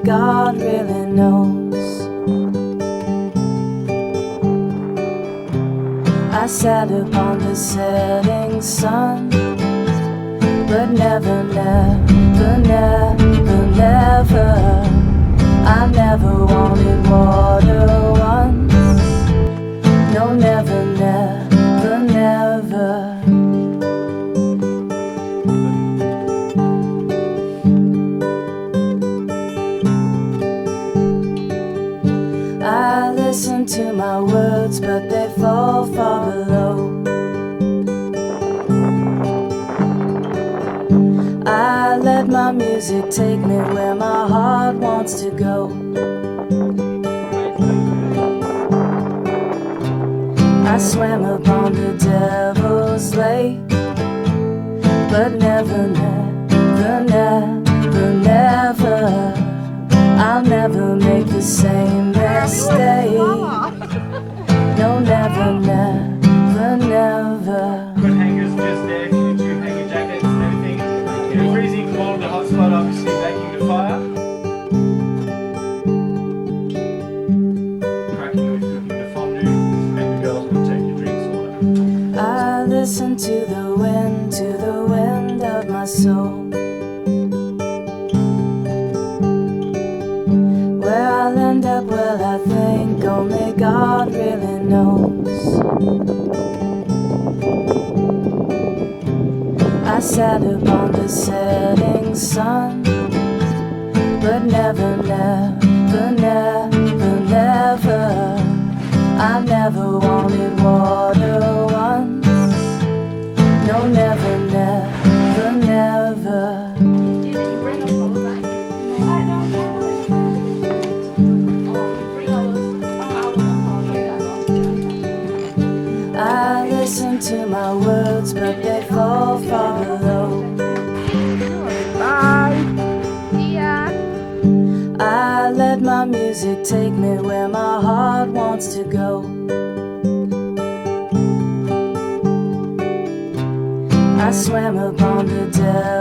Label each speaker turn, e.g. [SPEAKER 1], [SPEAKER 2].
[SPEAKER 1] God really knows. I sat upon the setting sun, but never, never, never, never, I never wanted water once. No, never, never, never. I listen to my words, but they fall far below. I let my music take me where my heart wants to go. I swam upon the devil's lake, but never, never, never, never, I'll never make the same mistake. No, never, never, never.
[SPEAKER 2] Good hangers just there if you need to hang your jackets and everything. In a freezing cold, the hot spot obviously making the fire. Cracking with cooking the fondue, and the girls will take your drinks order.
[SPEAKER 1] I listen to the wind of my soul. Where I'll end up, well, I think only God really knows. I sat upon the setting sun, but never, never, never, never, I never wanted water once. No, never, never, never. I listen to my words, but they fall far below.
[SPEAKER 3] Bye. See ya.
[SPEAKER 1] I let my music take me where my heart wants to go. I swam upon the devil's